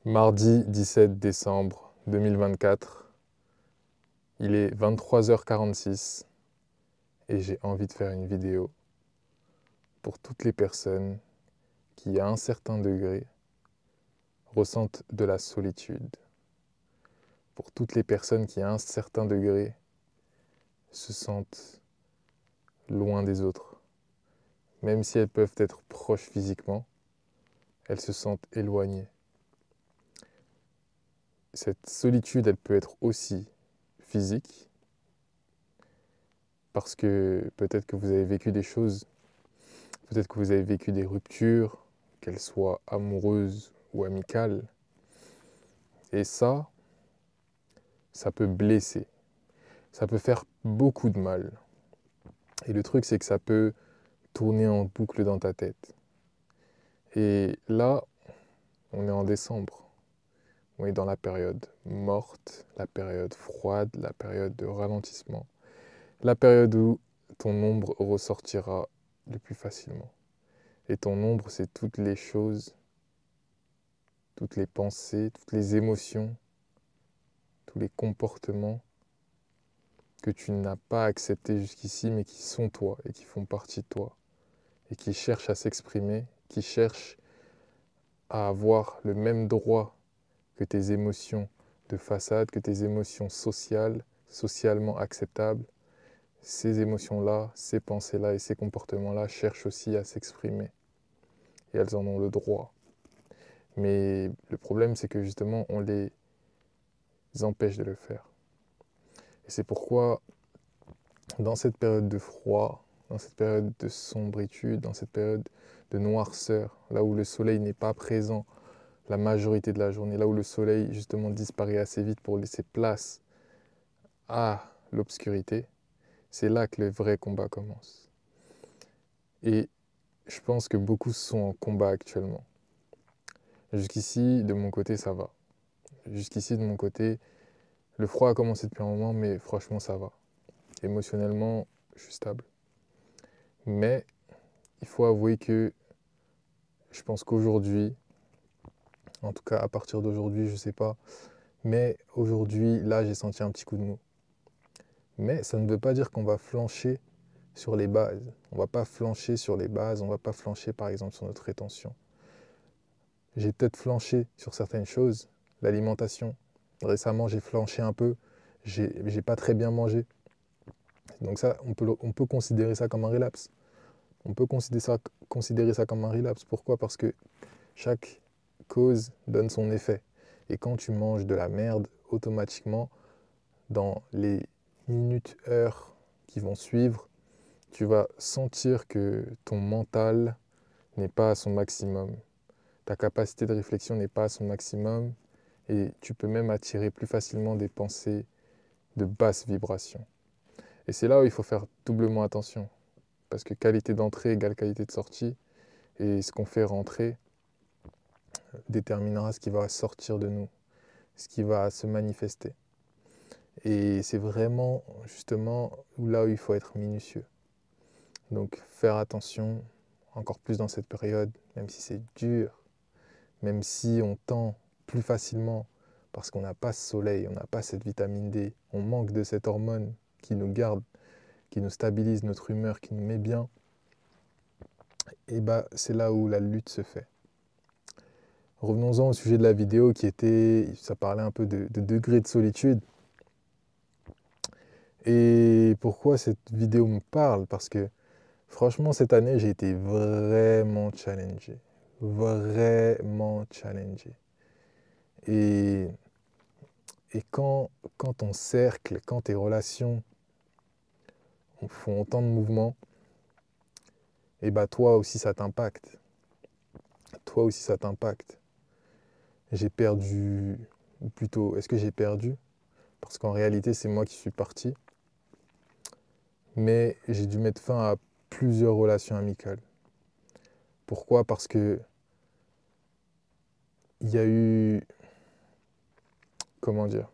Mardi 17 décembre 2024, il est 23h46 et j'ai envie de faire une vidéo pour toutes les personnes qui, à un certain degré, ressentent de la solitude. Pour toutes les personnes qui, à un certain degré, se sentent loin des autres. Même si elles peuvent être proches physiquement, elles se sentent éloignées. Cette solitude, elle peut être aussi physique, parce que peut-être que vous avez vécu des choses, peut-être que vous avez vécu des ruptures, qu'elles soient amoureuses ou amicales. Et ça peut blesser, ça peut faire beaucoup de mal. Et le truc, c'est que ça peut tourner en boucle dans ta tête. Et là, on est en décembre. On est dans la période morte, la période froide, la période de ralentissement, la période où ton ombre ressortira le plus facilement. Et ton ombre, c'est toutes les choses, toutes les pensées, toutes les émotions, tous les comportements que tu n'as pas acceptés jusqu'ici, mais qui sont toi et qui font partie de toi, et qui cherchent à s'exprimer, qui cherchent à avoir le même droit que tes émotions de façade, que tes émotions sociales, socialement acceptables. Ces émotions-là, ces pensées-là et ces comportements-là cherchent aussi à s'exprimer, et elles en ont le droit. Mais le problème, c'est que justement, on les empêche de le faire. Et c'est pourquoi, dans cette période de froid, dans cette période de sombritude, dans cette période de noirceur, là où le soleil n'est pas présent la majorité de la journée, là où le soleil justement disparaît assez vite pour laisser place à l'obscurité, c'est là que le vrai combat commence. Et je pense que beaucoup sont en combat actuellement. Jusqu'ici, de mon côté, ça va. Jusqu'ici, de mon côté, le froid a commencé depuis un moment, mais franchement, ça va. Émotionnellement, je suis stable. Mais il faut avouer que je pense qu'aujourd'hui, en tout cas à partir d'aujourd'hui, je sais pas, mais aujourd'hui, là, j'ai senti un petit coup de mou. Mais ça ne veut pas dire qu'on va flancher sur les bases. On va pas flancher sur les bases, on va pas flancher par exemple sur notre rétention. J'ai peut-être flanché sur certaines choses, l'alimentation. Récemment, j'ai flanché un peu, j'ai pas très bien mangé. Donc ça, on peut considérer ça comme un relapse. On peut considérer ça comme un relapse. Pourquoi? Parce que chaque cause donne son effet. Et quand tu manges de la merde, automatiquement, dans les minutes, heures qui vont suivre, tu vas sentir que ton mental n'est pas à son maximum. Ta capacité de réflexion n'est pas à son maximum et tu peux même attirer plus facilement des pensées de basse vibration. Et c'est là où il faut faire doublement attention. Parce que qualité d'entrée égale qualité de sortie. Et ce qu'on fait rentrer déterminera ce qui va sortir de nous, ce qui va se manifester. Et c'est vraiment justement là où il faut être minutieux. Donc faire attention, encore plus dans cette période, même si c'est dur, même si on tend plus facilement parce qu'on n'a pas ce soleil, on n'a pas cette vitamine D, on manque de cette hormone qui nous garde, qui nous stabilise notre humeur, qui nous met bien, et bah c'est là où la lutte se fait. Revenons-en au sujet de la vidéo ça parlait un peu de degré de solitude. Et pourquoi cette vidéo me parle? Parce que franchement, cette année, j'ai été vraiment challengé. Vraiment challengé. Et, et quand ton cercle, quand tes relations font autant de mouvements, et bah toi aussi ça t'impacte. Toi aussi ça t'impacte. J'ai perdu, ou plutôt, est-ce que j'ai perdu? Parce qu'en réalité, c'est moi qui suis parti. Mais j'ai dû mettre fin à plusieurs relations amicales. Pourquoi? Parce que il y a eu, comment dire,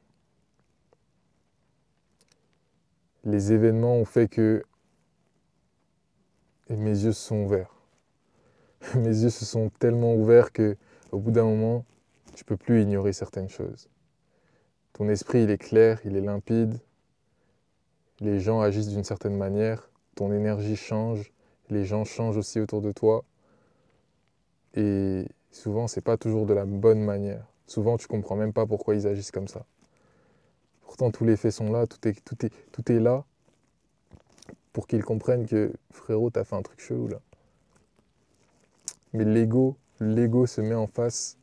les événements ont fait que mes yeux se sont ouverts. Mes yeux se sont tellement ouverts que, au bout d'un moment, Tu peux plus ignorer certaines choses. Ton esprit, il est clair, il est limpide. Les gens agissent d'une certaine manière. Ton énergie change. Les gens changent aussi autour de toi. Et souvent, c'est pas toujours de la bonne manière. Souvent, tu comprends même pas pourquoi ils agissent comme ça. Pourtant, tous les faits sont là, tout est là pour qu'ils comprennent que, frérot, t'as fait un truc chelou là. Mais l'ego se met en face,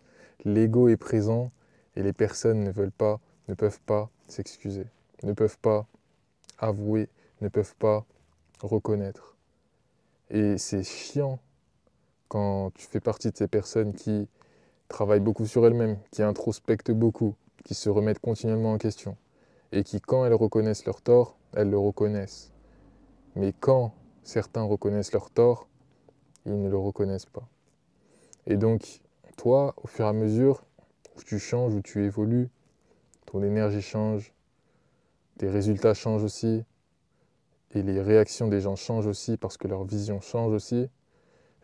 l'ego est présent et les personnes ne peuvent pas s'excuser, ne peuvent pas avouer, ne peuvent pas reconnaître. Et c'est chiant quand tu fais partie de ces personnes qui travaillent beaucoup sur elles-mêmes, qui introspectent beaucoup, qui se remettent continuellement en question et qui, quand elles reconnaissent leur tort, elles le reconnaissent. Mais quand certains reconnaissent leur tort, ils ne le reconnaissent pas. Et donc, toi, au fur et à mesure où tu changes, où tu évolues, ton énergie change, tes résultats changent aussi, et les réactions des gens changent aussi parce que leur vision change aussi,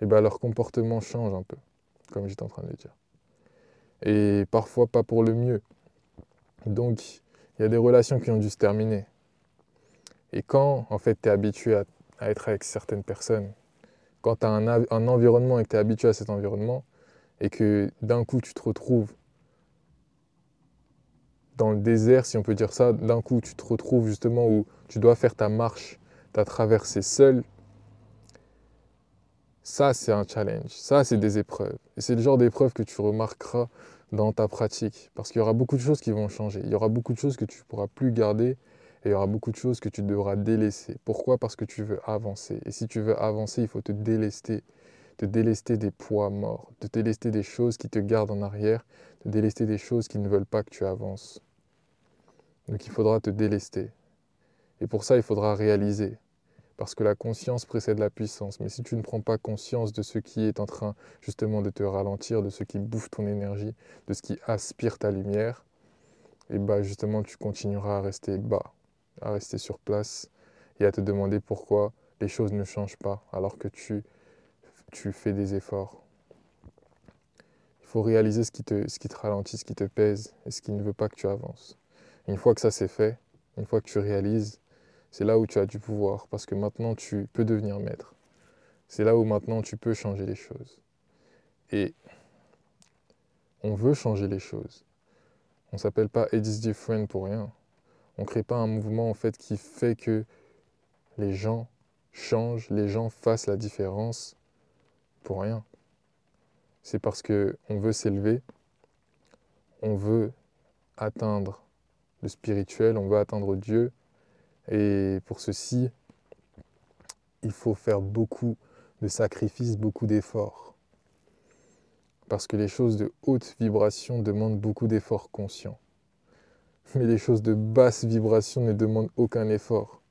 et bien leur comportement change un peu, comme j'étais en train de le dire. Et parfois pas pour le mieux. Donc, il y a des relations qui ont dû se terminer. Et quand, en fait, tu es habitué à être avec certaines personnes, quand tu as un environnement et que tu es habitué à cet environnement, et que d'un coup tu te retrouves dans le désert, si on peut dire ça, d'un coup tu te retrouves justement où tu dois faire ta marche, ta traversée seule, ça c'est un challenge, ça c'est des épreuves. Et c'est le genre d'épreuves que tu remarqueras dans ta pratique, parce qu'il y aura beaucoup de choses qui vont changer, il y aura beaucoup de choses que tu ne pourras plus garder, et il y aura beaucoup de choses que tu devras délaisser. Pourquoi? Parce que tu veux avancer. Et si tu veux avancer, il faut te délester des poids morts, te délester des choses qui te gardent en arrière, te délester des choses qui ne veulent pas que tu avances. Donc il faudra te délester. Et pour ça, il faudra réaliser. Parce que la conscience précède la puissance. Mais si tu ne prends pas conscience de ce qui est en train justement de te ralentir, de ce qui bouffe ton énergie, de ce qui aspire ta lumière, et bah justement tu continueras à rester bas, à rester sur place et à te demander pourquoi les choses ne changent pas alors que tu fais des efforts. Il faut réaliser ce qui te ralentit, ce qui te pèse et ce qui ne veut pas que tu avances. Et une fois que ça c'est fait, une fois que tu réalises, c'est là où tu as du pouvoir parce que maintenant tu peux devenir maître. C'est là où maintenant tu peux changer les choses. Et on veut changer les choses. On ne s'appelle pas It's Different pour rien. On ne crée pas un mouvement en fait qui fait que les gens changent, les gens fassent la différence pour rien. C'est parce qu'on veut s'élever, on veut atteindre le spirituel, on veut atteindre Dieu. Et pour ceci, il faut faire beaucoup de sacrifices, beaucoup d'efforts. Parce que les choses de haute vibration demandent beaucoup d'efforts conscients. Mais les choses de basse vibration ne demandent aucun effort.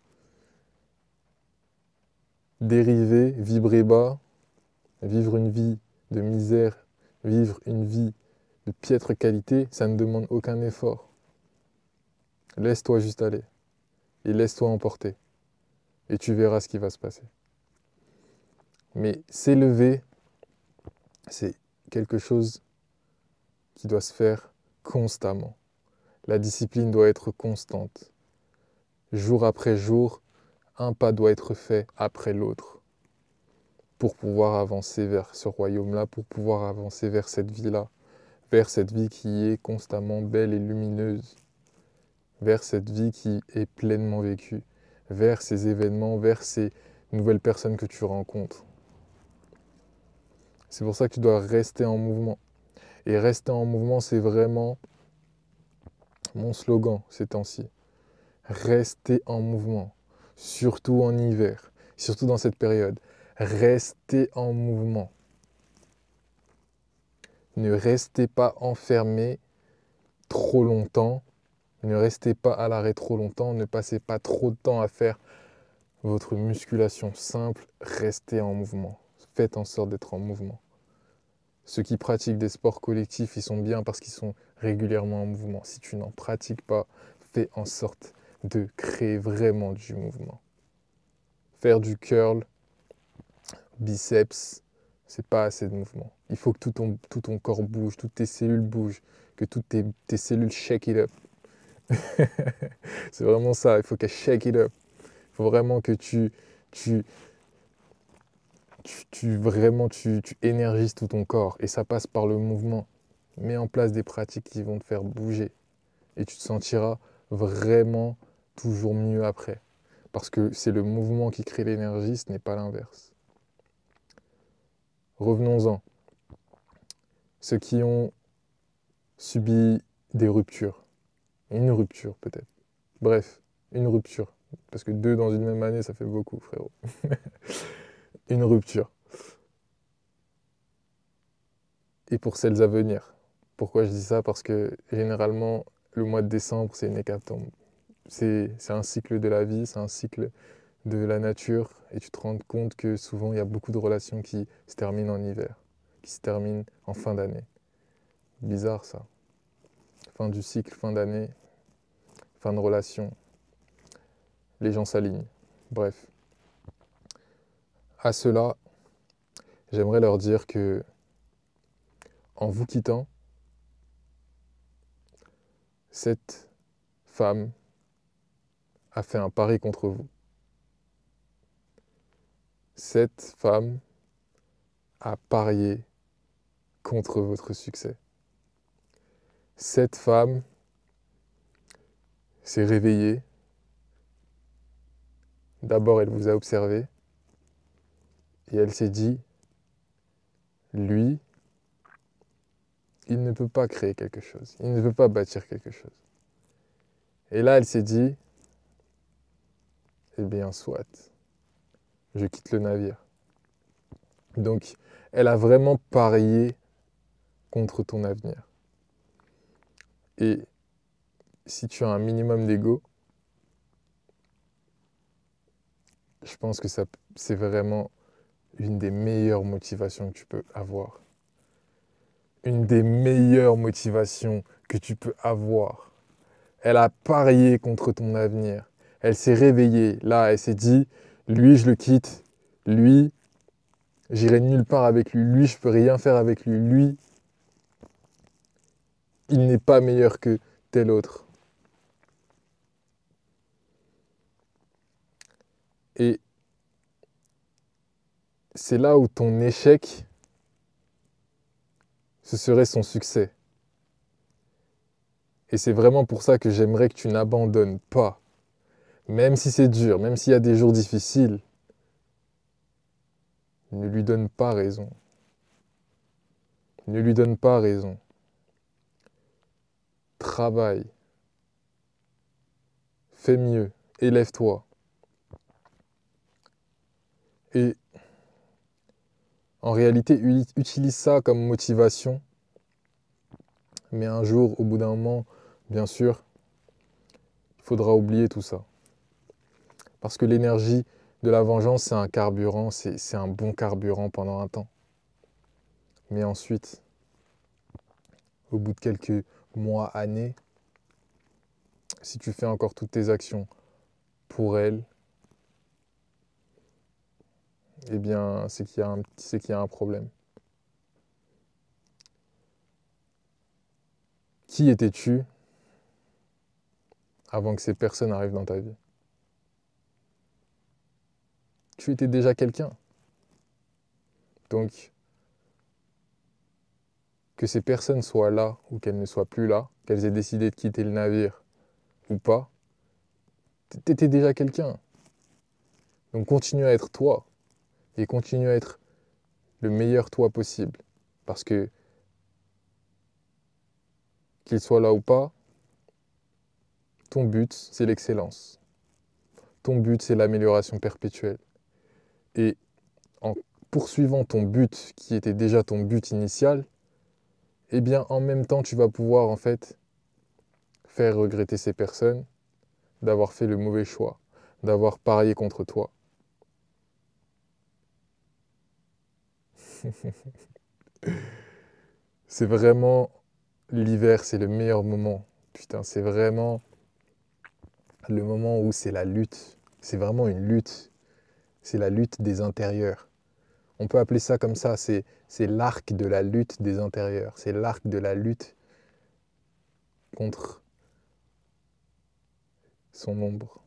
Dériver, vibrer bas, vivre une vie de misère, vivre une vie de piètre qualité, ça ne demande aucun effort. Laisse-toi juste aller et laisse-toi emporter et tu verras ce qui va se passer. Mais s'élever, c'est quelque chose qui doit se faire constamment. La discipline doit être constante. Jour après jour, un pas doit être fait après l'autre pour pouvoir avancer vers ce royaume-là, pour pouvoir avancer vers cette vie-là, vers cette vie qui est constamment belle et lumineuse, vers cette vie qui est pleinement vécue, vers ces événements, vers ces nouvelles personnes que tu rencontres. C'est pour ça que tu dois rester en mouvement. Et rester en mouvement, c'est vraiment mon slogan ces temps-ci. Rester en mouvement, surtout en hiver, surtout dans cette période. Restez en mouvement. Ne restez pas enfermé trop longtemps. Ne restez pas à l'arrêt trop longtemps. Ne passez pas trop de temps à faire votre musculation simple. Restez en mouvement. Faites en sorte d'être en mouvement. Ceux qui pratiquent des sports collectifs, ils sont bien parce qu'ils sont régulièrement en mouvement. Si tu n'en pratiques pas, fais en sorte de créer vraiment du mouvement. Faire du curl, biceps, C'est pas assez de mouvement. Il faut que tout ton corps bouge, toutes tes cellules bougent, que toutes tes cellules shake it up. C'est vraiment ça, il faut qu'elles shake it up. Il faut vraiment que tu, tu énergises tout ton corps. Et ça passe par le mouvement. Mets en place des pratiques qui vont te faire bouger. Et tu te sentiras vraiment toujours mieux après. Parce que c'est le mouvement qui crée l'énergie, ce n'est pas l'inverse. Revenons-en. Ceux qui ont subi des ruptures. Une rupture peut-être. Bref, une rupture. Parce que deux dans une même année, ça fait beaucoup, frérot. Une rupture. Et pour celles à venir. Pourquoi je dis ça? Parce que généralement, le mois de décembre, c'est une hécatombe. C'est un cycle de la vie, c'est un cycle de la nature. Et tu te rends compte que souvent, il y a beaucoup de relations qui se terminent en hiver, qui se terminent en fin d'année. Bizarre ça. Fin du cycle, fin d'année, fin de relation. Les gens s'alignent. Bref. À cela, j'aimerais leur dire que en vous quittant, cette femme a fait un pari contre vous. Cette femme a parié contre votre succès. Cette femme s'est réveillée. D'abord, elle vous a observé et elle s'est dit, lui, il ne peut pas créer quelque chose. Il ne peut pas bâtir quelque chose. Et là, elle s'est dit, eh bien, soit, je quitte le navire. Donc, elle a vraiment parié contre ton avenir. Et si tu as un minimum d'ego, je pense que c'est vraiment une des meilleures motivations que tu peux avoir. Une des meilleures motivations que tu peux avoir. Elle a parié contre ton avenir. Elle s'est réveillée. Là, elle s'est dit, lui, je le quitte. Lui, j'irai nulle part avec lui. Lui, je peux rien faire avec lui. Lui, il n'est pas meilleur que tel autre. Et c'est là où ton échec, ce serait son succès. Et c'est vraiment pour ça que j'aimerais que tu n'abandonnes pas. Même si c'est dur, même s'il y a des jours difficiles, ne lui donne pas raison. Ne lui donne pas raison. Travaille. Fais mieux. Élève-toi. Et en réalité, utilise ça comme motivation. Mais un jour, au bout d'un moment, bien sûr, il faudra oublier tout ça. Parce que l'énergie de la vengeance, c'est un carburant, c'est un bon carburant pendant un temps. Mais ensuite, au bout de quelques mois, années, si tu fais encore toutes tes actions pour elle, eh bien, c'est qu'il y a un problème. Qui étais-tu avant que ces personnes arrivent dans ta vie? Tu étais déjà quelqu'un. Donc, que ces personnes soient là ou qu'elles ne soient plus là, qu'elles aient décidé de quitter le navire ou pas, t'étais déjà quelqu'un. Donc continue à être toi et continue à être le meilleur toi possible. Parce que qu'il soit là ou pas, ton but, c'est l'excellence. Ton but, c'est l'amélioration perpétuelle. Et en poursuivant ton but, qui était déjà ton but initial, eh bien, en même temps, tu vas pouvoir, en fait, faire regretter ces personnes d'avoir fait le mauvais choix, d'avoir parié contre toi. C'est vraiment l'hiver, c'est le meilleur moment. Putain, c'est vraiment le moment où c'est la lutte. C'est vraiment une lutte. C'est la lutte des intérieurs. On peut appeler ça comme ça, c'est l'arc de la lutte des intérieurs, c'est l'arc de la lutte contre son ombre.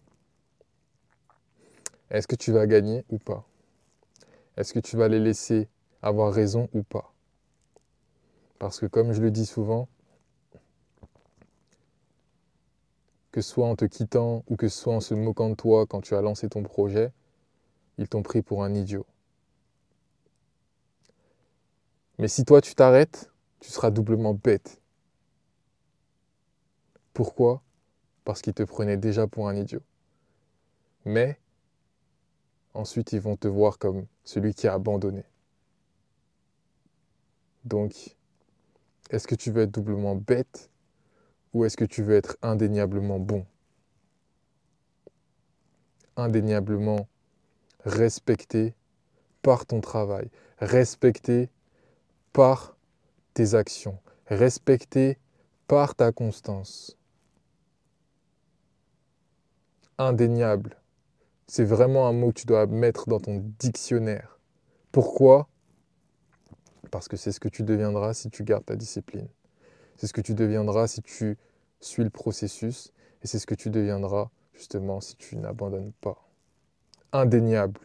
Est-ce que tu vas gagner ou pas? Est-ce que tu vas les laisser avoir raison ou pas? Parce que comme je le dis souvent, que ce soit en te quittant ou que ce soit en se moquant de toi quand tu as lancé ton projet, ils t'ont pris pour un idiot. Mais si toi tu t'arrêtes, tu seras doublement bête. Pourquoi? Parce qu'ils te prenaient déjà pour un idiot. Mais ensuite, ils vont te voir comme celui qui a abandonné. Donc, est-ce que tu veux être doublement bête ou est-ce que tu veux être indéniablement bon? Indéniablement respecté par ton travail, respecté par tes actions, respecté par ta constance. Indéniable. C'est vraiment un mot que tu dois mettre dans ton dictionnaire. Pourquoi? Parce que c'est ce que tu deviendras si tu gardes ta discipline. C'est ce que tu deviendras si tu suis le processus. Et c'est ce que tu deviendras justement si tu n'abandonnes pas. Indéniable.